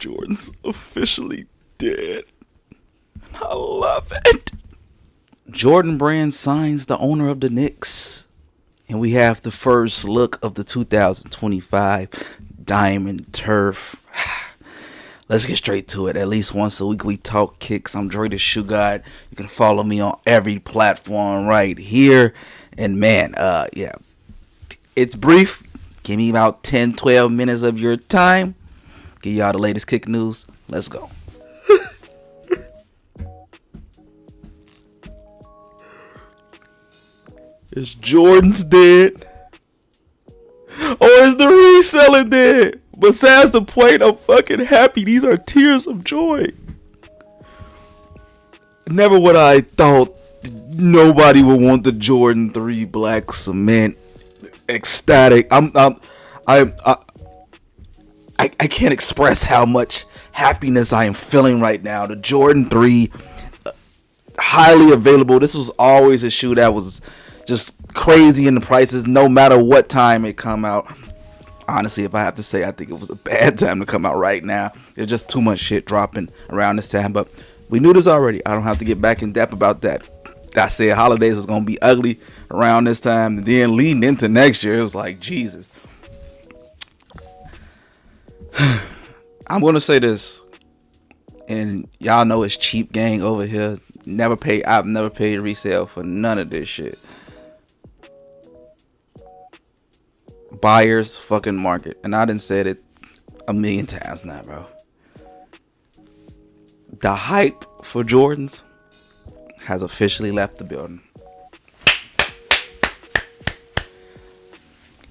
Jordan's officially dead. I love it. Jordan Brand signs the owner of the Knicks. And we have the first look of the 2025 Diamond Turf. Let's get straight to it. At least once a week we talk kicks. I'm Dre the Shoe God. You can follow me on every platform right here. And man, it's brief. Give me about 10, 12 minutes of your time. Give y'all the latest kick news. Let's go. Is Jordan's dead? Or is the reseller dead? Besides the point, I'm fucking happy. These are tears of joy. Never would I thought nobody would want the Jordan 3 black cement. Ecstatic. I can't express how much happiness I am feeling right now. The Jordan 3, highly available. This was always a shoe that was just crazy in the prices, no matter what time it come out. Honestly, if I have to say, I think it was a bad time to come out right now. There's just too much shit dropping around this time, but we knew this already. I don't have to get back in depth about that. I said holidays was going to be ugly around this time, and then leading into next year, it was like, Jesus. I'm going to say this, and y'all know it's cheap gang over here. I've never paid resale for none of this shit. Buyer's fucking market, and I done said it a million times now, bro. The hype for Jordans has officially left the building.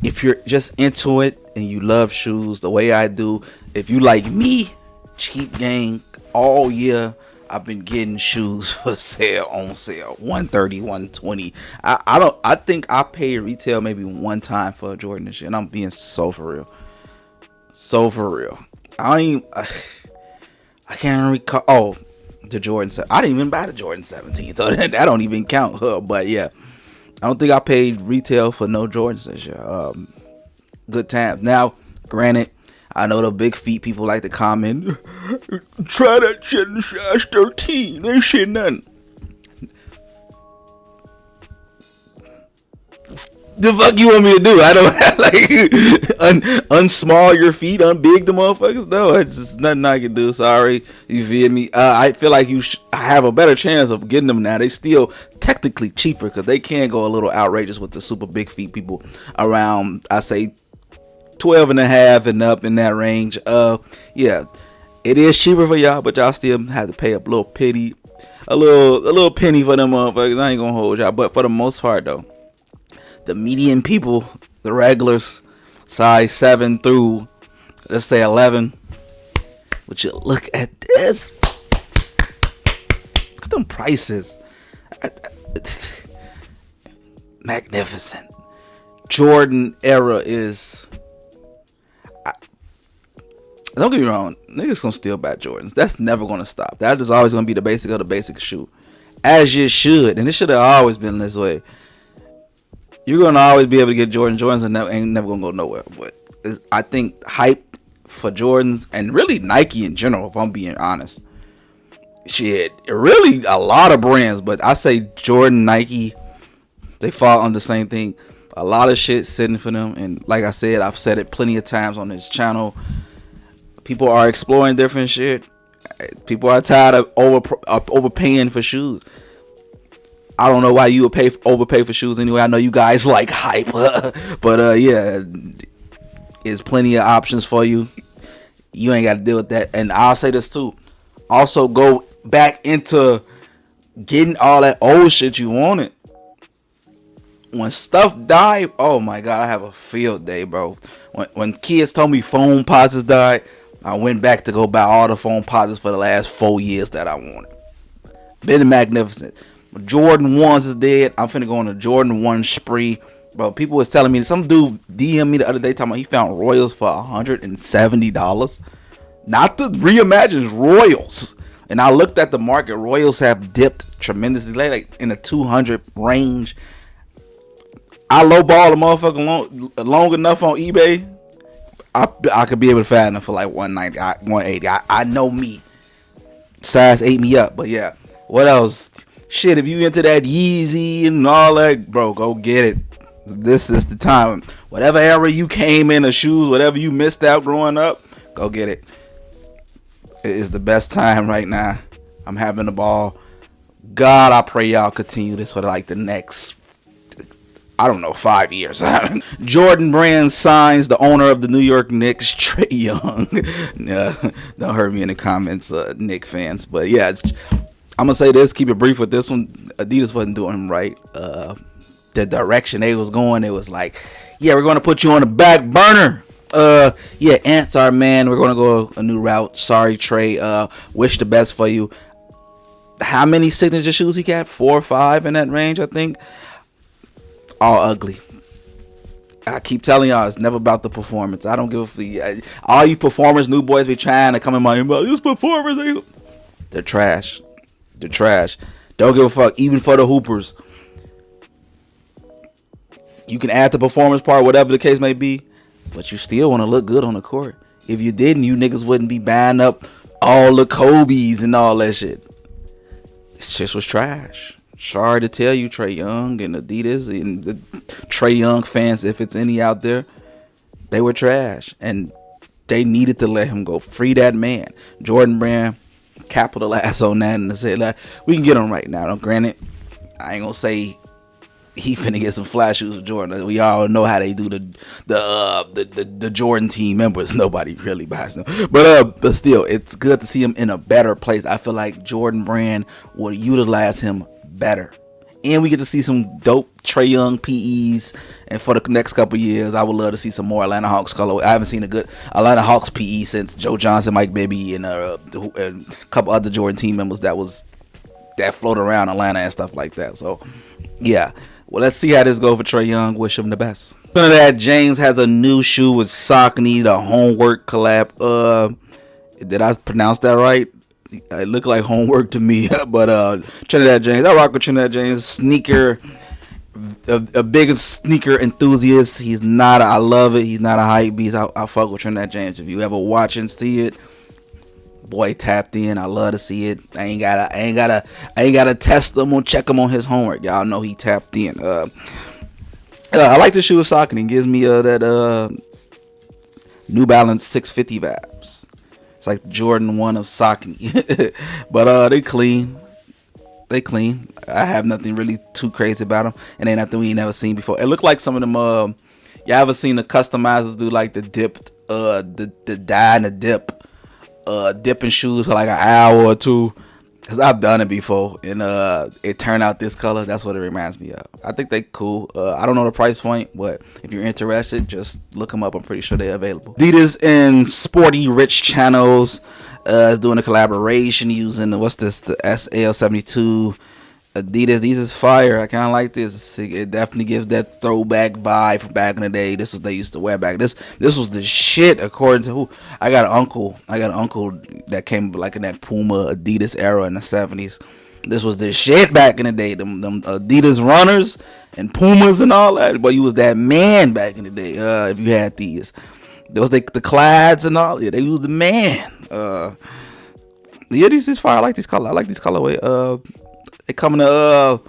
If you're just into it and you love shoes the way I do, if you like me, cheap gang, all year I've been getting shoes for sale, on sale, $130, $120. I think I paid retail maybe one time for a Jordan and shit, and I'm being so for real. I can't even recall. Oh, the Jordan 7. I didn't even buy the Jordan 17, so that don't even count. But yeah, I don't think I paid retail for no Jordans this year. Good times. Now, granted, I know the big feet people like to comment, try that shit in size 13. They shit nothing. The fuck you want me to do? I don't unsmall your feet, unbig the motherfuckers. No, it's just nothing I can do. Sorry, you feel me? I feel like I have a better chance of getting them now. They still technically cheaper because they can go a little outrageous with the super big feet people around. I say 12 and a half and up in that range. Yeah, it is cheaper for y'all, but y'all still have to pay a little penny for them motherfuckers. I ain't gonna hold y'all, but for the most part though, the median people, the regulars, size 7 through let's say 11. Would you look at this? Look at them prices. Magnificent. Jordan era is. Don't get me wrong, niggas gonna still buy Jordans. That's never gonna stop. That is always gonna be the basic of the basic shoe, as you should, and it should have always been this way. You're gonna always be able to get Jordans, and ain't never gonna go nowhere. But I think hype for Jordans and really Nike in general, if I'm being honest, shit, really a lot of brands, but I say Jordan, Nike, they fall under the same thing. A lot of shit sitting for them, and like I said, I've said it plenty of times on this channel. People are exploring different shit. People are tired of overpaying for shoes. I don't know why you would overpay for shoes anyway. I know you guys like hype, but yeah, there's plenty of options for you. You ain't got to deal with that. And I'll say this too. Also, go back into getting all that old shit you wanted. When stuff died, oh my god, I have a field day, bro. When kids told me Foamposites died, I went back to go buy all the Foamposites for the last 4 years that I wanted. Been magnificent. Jordan 1s is dead. I'm finna go on a Jordan 1 spree. Bro, people was telling me, some dude DM'd me the other day talking about he found Royals for $170. Not the reimagined Royals. And I looked at the market. Royals have dipped tremendously, like in the 200 range. I lowball a motherfucker long enough on eBay. I could be able to fathom for like 190, 180. I know me. Size ate me up, but yeah. What else? Shit, if you into that Yeezy and all that, bro, go get it. This is the time. Whatever era you came in of shoes, whatever you missed out growing up, go get it. It is the best time right now. I'm having the ball. God, I pray y'all continue this for like the next, I don't know, 5 years. Jordan Brand signs the owner of the New York Knicks, Trae Young. Don't hurt me in the comments, Knicks fans. But yeah, I'm going to say this, keep it brief with this one. Adidas wasn't doing him right. The direction they was going, it was like, yeah, we're going to put you on the back burner. Yeah, Ants are man. We're going to go a new route. Sorry, Trae. Wish the best for you. How many signature shoes he got? 4 or 5 in that range, I think. All ugly. I keep telling y'all, it's never about the performance. I don't give a f. All you performers, new boys be trying to come in my inbox. These performers, they're trash. They're trash. Don't give a fuck. Even for the hoopers, you can add the performance part, whatever the case may be, but you still want to look good on the court. If you didn't, you niggas wouldn't be buying up all the Kobe's and all that shit. This shit was trash. Sorry to tell you, Trae Young and Adidas and the Trae Young fans, if it's any out there, they were trash. And they needed to let him go. Free that man. Jordan Brand capitalized on that and said, like, we can get him right now. Now, granted, I ain't going to say he finna get some flash shoes with Jordan. We all know how they do the Jordan team members. Nobody really buys them, but still, it's good to see him in a better place. I feel like Jordan Brand will utilize him better, and we get to see some dope Trae Young PEs. And for the next couple years, I would love to see some more Atlanta Hawks color. I haven't seen a good Atlanta Hawks PE since Joe Johnson, Mike Bibby, and a couple other Jordan team members that float around Atlanta and stuff like that. So yeah. Well, let's see how this goes for Trae Young. Wish him the best. Trinidad James has a new shoe with Saucony, the Homework collab. Did I pronounce that right? It looked like homework to me. But Trinidad James, I rock with Trinidad James. Sneaker, a big sneaker enthusiast. He's not. I love it. He's not a hype beast. I fuck with Trinidad James. If you ever watch and see it, boy tapped in. I love to see it. I ain't gotta test him or check him on his homework. Y'all know he tapped in. I like the shoe with Saucony. It gives me that New Balance 650 vibes. It's like Jordan 1 of Saucony. But they clean. They clean. I have nothing really too crazy about them. And ain't nothing we ain't never seen before. It look like some of them. Y'all ever seen the customizers do like the dipped, the dye and the dipping shoes for like an hour or two? Cause I've done it before, and it turned out this color. That's what it reminds me of. I think they cool. I don't know the price point, but if you're interested, just look them up. I'm pretty sure they're available. Adidas and Sporty Rich Channels is doing a collaboration using the SL72 Adidas. These is fire. I kind of like this. It definitely gives that throwback vibe from back in the day. This was they used to wear back. This was the shit according to who? I got an uncle that came like in that Puma Adidas era in the 70s. This was the shit back in the day. Them Adidas runners and Pumas and all that. But you was that man back in the day. If you had these, those the Clads and all. Yeah, they was the man. Yeah, these is fire. I like these color. I like these colorway. They coming to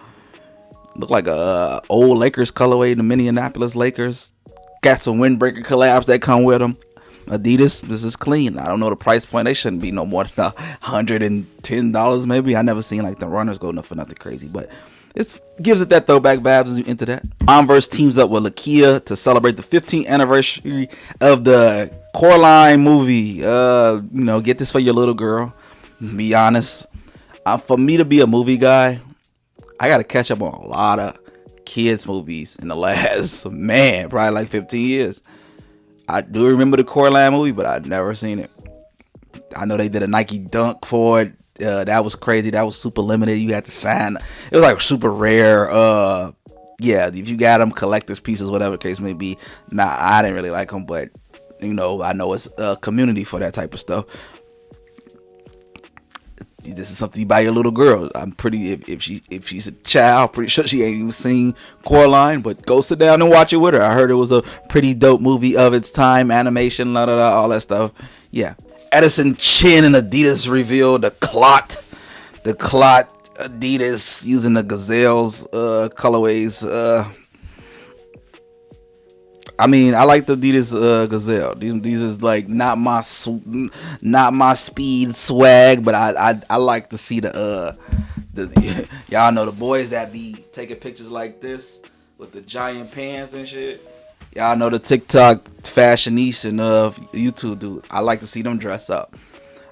look like a old Lakers colorway, the Minneapolis Lakers. Got some windbreaker collabs that come with them. Adidas, this is clean. I don't know the price point. They shouldn't be no more than $110 maybe. I never seen like the runners go for nothing crazy, but it gives it that throwback vibes as you into that. Converse teams up with Lakia to celebrate the 15th anniversary of the Coraline movie. Get this for your little girl. Be honest. For me to be a movie guy, I got to catch up on a lot of kids movies in the last, probably like 15 years. I do remember the Coraline movie, but I've never seen it. I know they did a Nike Dunk for it. That was crazy. That was super limited. You had to sign. It was like super rare. Yeah, if you got them, collector's pieces, whatever the case may be. Nah, I didn't really like them, but I know it's a community for that type of stuff. this is something you buy your little girl. I'm pretty if she's a child, pretty sure she ain't even seen Coraline, but go sit down and watch it with her. I heard it was a pretty dope movie of its time, animation, all that stuff. Yeah. Edison Chin and Adidas revealed the clot Adidas using the Gazelles colorways. I mean, I like the Adidas Gazelle. These is like not my speed swag, but I like to see the y'all know the boys that be taking pictures like this with the giant pants and shit. Y'all know the TikTok fashionista and YouTube dude. I like to see them dress up.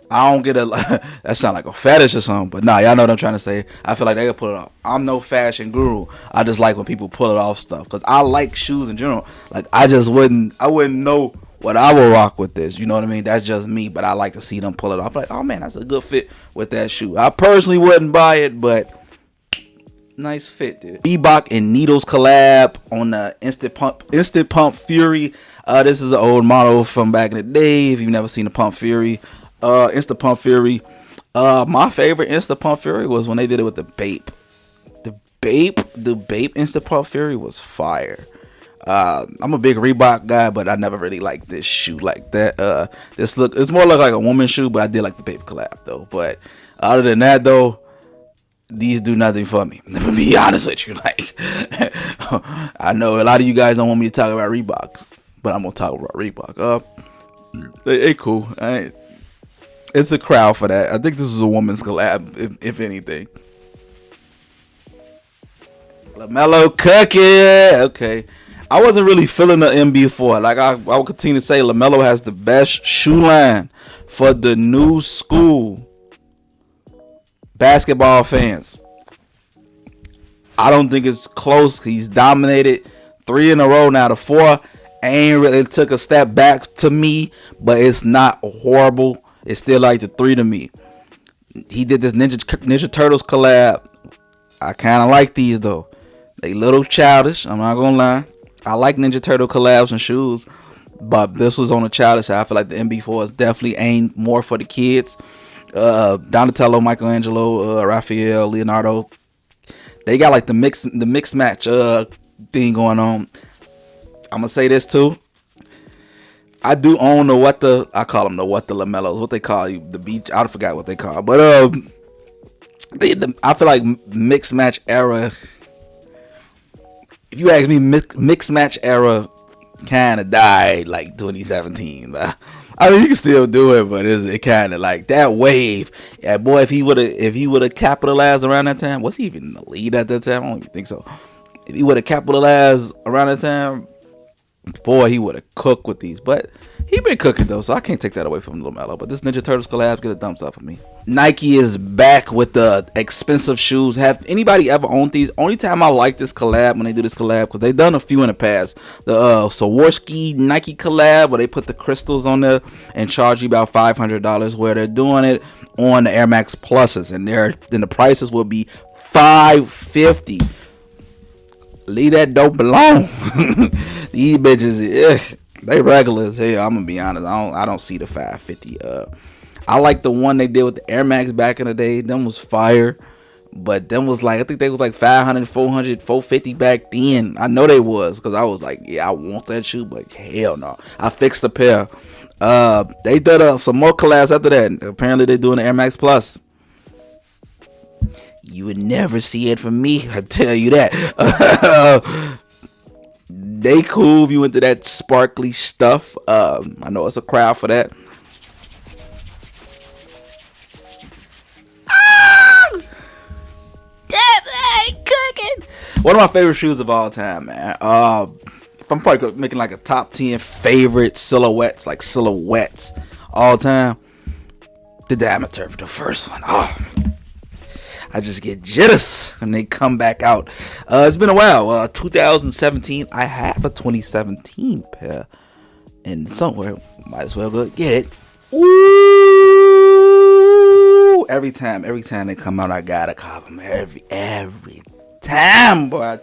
I don't get that sound like a fetish or something, but nah, y'all know what I'm trying to say. I feel like they can pull it off. I'm no fashion guru. I just like when people pull it off stuff, because I like shoes in general. Like I wouldn't know what I would rock with this. You know what I mean? That's just me, but I like to see them pull it off. Like, oh man, that's a good fit with that shoe. I personally wouldn't buy it, but nice fit, dude. Reebok and Needles collab on the Instant Pump Fury. This is an old model from back in the day. If you've never seen the Pump Fury. Instant Pump Fury. My favorite Instant Pump Fury was when they did it with the Bape. The Bape Instant Pump Fury was fire. I'm a big Reebok guy, but I never really liked this shoe like that. It's more like a woman's shoe, but I did like the Bape collab though. But other than that though, these do nothing for me. Let me be honest with you. Like, I know a lot of you guys don't want me to talk about Reebok, but I'm gonna talk about Reebok. They cool. It's a crowd for that. I think this is a woman's collab, if anything. LaMelo cooking. Okay. I wasn't really feeling the MB4. Like I will continue to say, LaMelo has the best shoe line for the new school basketball fans. I don't think it's close. He's dominated 3 in a row now. The 4 ain't really took a step back to me, but it's not horrible. It's still like the 3 to me. He did this Ninja Turtles collab. I kind of like these though. They little childish. I'm not gonna lie. I like Ninja Turtle collabs and shoes, but this was on a childish side. I feel like the MB4 is definitely aimed more for the kids. Donatello, Michelangelo, Raphael, Leonardo. They got like the mix match thing going on. I'm gonna say this too. I do own I call them the LaMelos. What they call you? The beach. I forgot what they call. But I feel like mixed match era. If you ask me, mixed match era kind of died like 2017. I mean, you can still do it, but it kind of like that wave. Yeah, boy, if he would have capitalized around that time, was he even in the lead at that time? I don't even think so. If he would have capitalized around that time, boy, he would have cooked with these. But he been cooking though, so I can't take that away from LaMelo. But this Ninja Turtles collab get a thumbs up for me. Nike is back with the expensive shoes. Have anybody ever owned these? Only time I like this collab when they do this collab, because they've done a few in the past. The Swarovski Nike collab, where they put the crystals on there and charge you about $500, where they're doing it on the Air Max Pluses, and then the prices will be $550. Leave that dope alone. These bitches, they regular as hell. I'm gonna be honest. I don't see the $550. I like the one they did with the Air Max back in the day. Them was fire, but them was like, I think they was like 500, 400, 450 back then. I know they was, because I was like, yeah, I want that shoe, but hell no. I fixed a pair. They did some more collabs after that. Apparently they doing the Air Max Plus. You would never see it from me, I tell you that. They cool if you into that sparkly stuff. I know it's a crowd for that. One of my favorite shoes of all time, man. If I'm probably making like a top 10 favorite silhouettes all time, the Diameter, the first one. Oh, I just get jealous when they come back out. It's been a while. 2017. I have a 2017 pair, and somewhere might as well go get it. Ooh! Every time they come out, I gotta cop them. Every time, boy.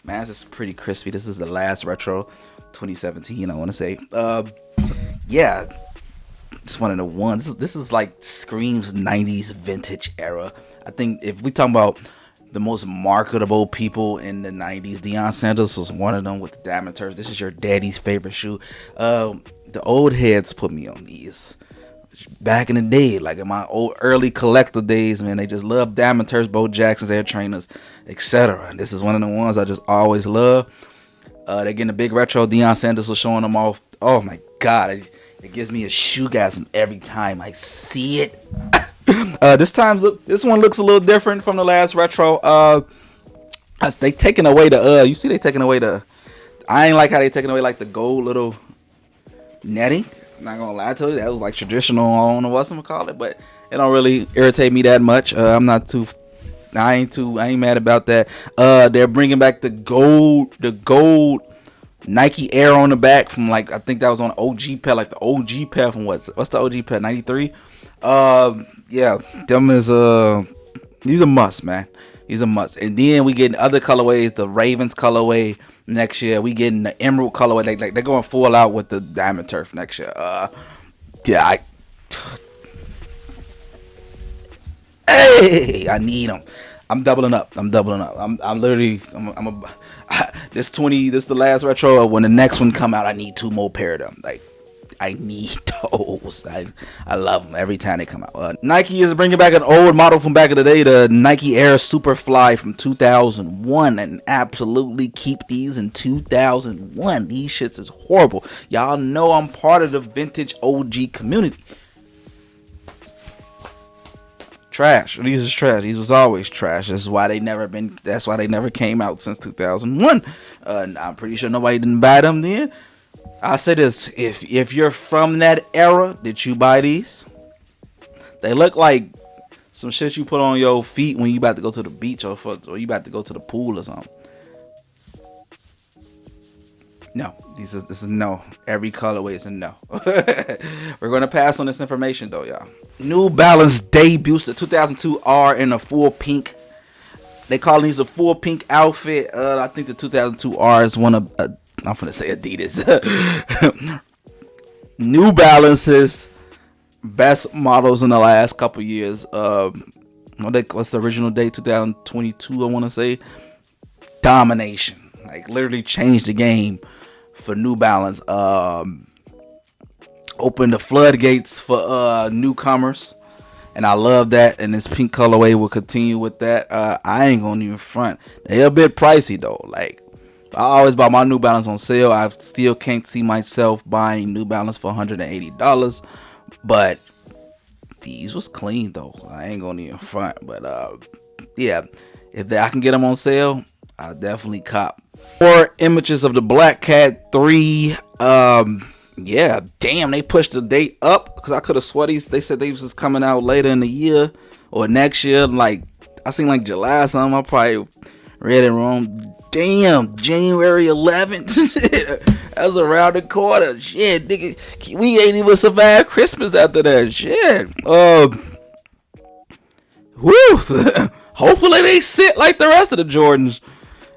Man, this is pretty crispy. This is the last retro 2017. I want to say. Yeah. It's one of the ones. This is like screams 90s vintage era. I think if we talk about the most marketable people in the 90s, Deion Sanders was one of them with the diamond turf. This is your daddy's favorite shoe. The old heads put me on these back in the day, like in my old early collector days, man. They just loved diamond turfs, Bo Jacksons, Air Trainers, etc. And this is one of the ones I just always love. They're getting a big retro. Deion Sanders was showing them off. Oh my god, it gives me a shoegasm every time I see it. This one looks a little different from the last retro. They taking away the you see they taking away the. I ain't like how they taking away like the gold little netting. I'm not gonna lie to you, that was like traditional. I don't know what's I'm gonna call it, but it don't really irritate me that much. I ain't mad about that. They're bringing back the gold Nike Air on the back from, like, I think that was on OG pair, like the OG pair from what's the OG pair, 93. Yeah, them is these are must, man. These are must. And then we getting other colorways, the Ravens colorway next year. We getting the Emerald colorway. They're going full out with the diamond turf next year. I need them. I'm doubling up. I'm literally. This the last retro. When the next one come out, I need 2 more pair of them. Like, I need those. I love them every time they come out. Nike is bringing back an old model from back in the day, the Nike Air Superfly from 2001, and absolutely keep these in 2001. These shits is horrible. Y'all know I'm part of the vintage OG community. Trash. These is trash. These was always trash. That's why they never came out since 2001. I'm pretty sure nobody didn't buy them then. I say this: if you're from that era, did you buy these? They look like some shit you put on your feet when you about to go to the beach or you about to go to the pool or something. No, this is no. Every colorway is a no. We're gonna pass on this information though, y'all. New Balance debuts the 2002 R in a full pink. They call these the full pink outfit. I think the 2002 R is one of. I'm gonna say Adidas. New Balance's best models in the last couple years. What's the original date? 2022. I want to say. Domination. Like, literally changed the game for New Balance. Opened the floodgates for newcomers, and I love that. And this pink colorway will continue with that. I ain't gonna even front. They a bit pricey though. Like, I always buy my New Balance on sale. I still can't see myself buying New Balance for $180. But these was clean though. I ain't gonna even front. But yeah, if I can get them on sale, I'll definitely cop. 4 images of the Black Cat 3. Yeah, damn, they pushed the date up because I could have swore they said they was just coming out later in the year or next year. Like, I seen like July or something. I probably read it wrong. Damn, January 11th. That's around the corner. Shit, nigga, we ain't even survived Christmas after that. Shit. Woo. Hopefully they sit like the rest of the Jordans.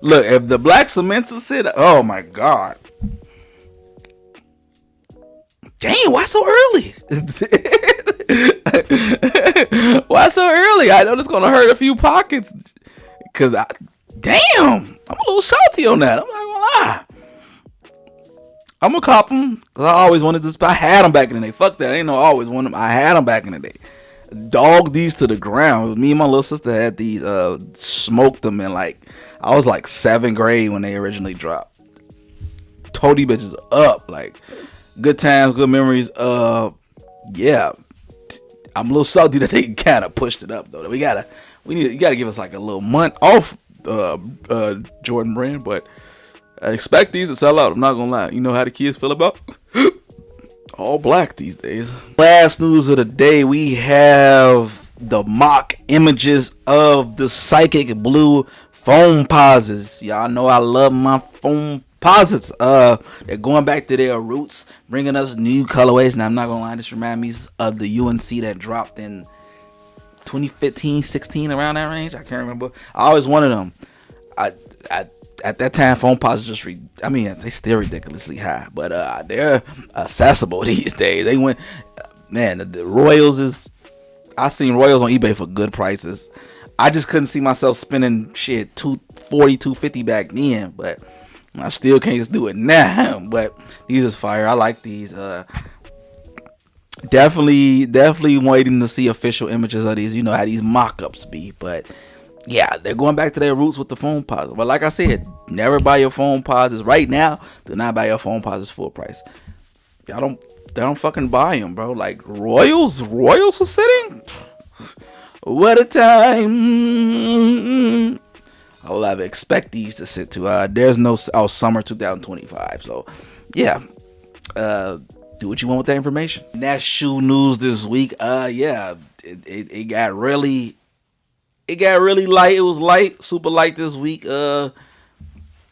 Look, if the black cements are sit, oh my god. Damn, why so early? Why so early? I know it's gonna hurt a few pockets. Cause damn, I'm a little salty on that. I'm not gonna lie. I'm gonna cop them because I always wanted this. I had them back in the day. Fuck that. I ain't no always wanted them. I had them back in the day. Dogged these to the ground. Me and my little sister had these. Smoked them in like I was like 7th grade when they originally dropped. Told these bitches up. Like, good times, good memories. Yeah. I'm a little salty that they kind of pushed it up though. You gotta give us like a little month off Jordan brand, but I expect these to sell out. I'm not gonna lie. You know how the kids feel about all black these days. Last news of the day, we have the mock images of the Psychic Blue Foamposites. Y'all know I love my Foamposites. They're going back to their roots, bringing us new colorways. And I'm not gonna lie, this reminds me of the UNC that dropped in 2015, 16, around that range. I can't remember. I always wanted them. At that time, Foamposites they still ridiculously high, but they're accessible these days. They went Man, the Royals is. I seen Royals on eBay for good prices. I just couldn't see myself spending shit 240, 250 back then, but I still can't just do it now. But these is fire. I like these. Definitely waiting to see official images of these. You know how these mock-ups be, but yeah, they're going back to their roots with the Foamposite. But like I said, never buy your Foamposites right now. Do not buy your Foamposites full price. Y'all don't. They don't fucking buy them, bro. Like Royals are sitting. What a time. I'll have expect these to sit to. There's no summer 2025. So yeah. Do what you want with that information. And that's shoe news this week. Yeah, it got really light. It was light, super light this week.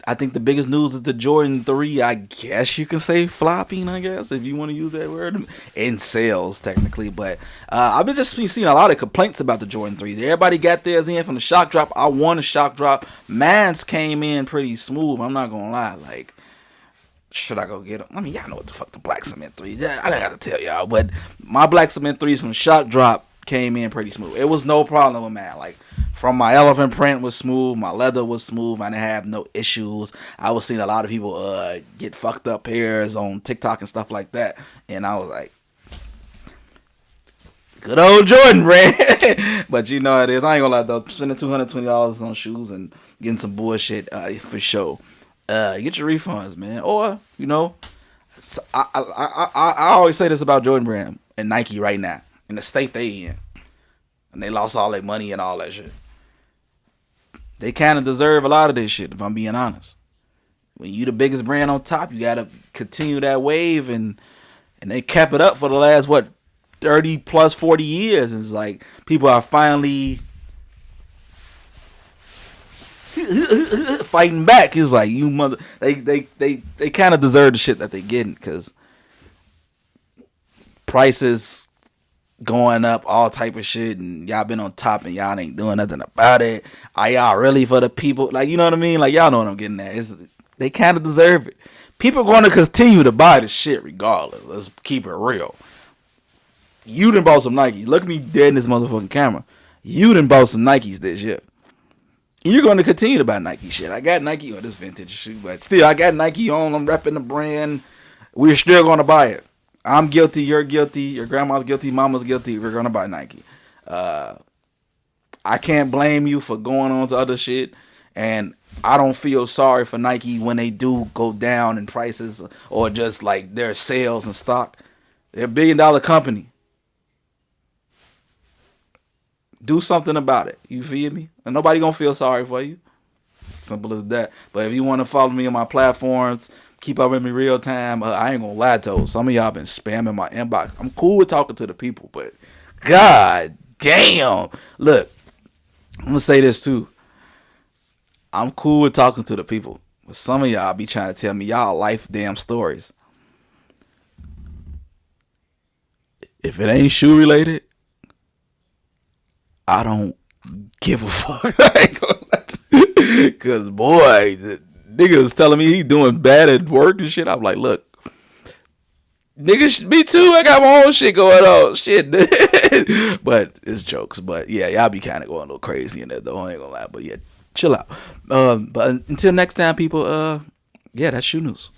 I think the biggest news is the Jordan 3. I guess you can say flopping. I guess if you want to use that word in sales technically, but I've been just seeing a lot of complaints about the Jordan 3s. Everybody got theirs in from the shock drop. I won a shock drop. Mine's came in pretty smooth. I'm not gonna lie. Like, should I go get them? I mean, y'all know what the fuck the black cement 3s. Yeah, I don't have to tell y'all, but my black cement 3s from shock drop came in pretty smooth. It was no problem with mine. Like, from my elephant print was smooth, my leather was smooth. I didn't have no issues. I was seeing a lot of people get fucked up pairs on TikTok and stuff like that, and I was like, good old Jordan brand. But you know how it is. I ain't gonna lie though, spending $220 on shoes and getting some bullshit for sure. Get your refunds, man. Or you know, I always say this about Jordan brand and Nike right now in the state they in, and they lost all their money and all that shit. They kind of deserve a lot of this shit, if I'm being honest. When you the biggest brand on top, you gotta continue that wave, and they kept it up for the last 30 plus 40 years. It's like people are finally fighting back. It's like you mother. They kind of deserve the shit that they getting because prices going up, all type of shit, and y'all been on top and y'all ain't doing nothing about it. Are y'all really for the people? Like, you know what I mean? Like, y'all know what I'm getting at. They kind of deserve it. People going to continue to buy the shit regardless. Let's keep it real. You done bought some Nikes. Look at me dead in this motherfucking camera. You done bought some Nikes this year. You're going to continue to buy Nike shit. I got Nike on this vintage shoe, but still, I got Nike on. I'm repping the brand. We're still going to buy it. I'm guilty. You're guilty. Your grandma's guilty. Mama's guilty. We're going to buy Nike. I can't blame you for going on to other shit. And I don't feel sorry for Nike when they do go down in prices or just like their sales and stock. They're a $1 billion company. Do something about it. You feel me? And nobody gonna feel sorry for you. Simple as that. But if you want to follow me on my platforms, keep up with me real time. I ain't gonna lie to you. Some of y'all been spamming my inbox. I'm cool with talking to the people, but god damn. Look, I'm gonna say this too. I'm cool with talking to the people, but some of y'all be trying to tell me y'all life damn stories. If it ain't shoe related, I don't give a fuck. Cause boy, the nigga was telling me he doing bad at work and shit. I'm like, look, nigga, me too. I got my own shit going on. Shit. But it's jokes. But yeah, y'all be kind of going a little crazy in there though. I ain't gonna lie. But yeah, chill out. But until next time, people, yeah, that's shoe news.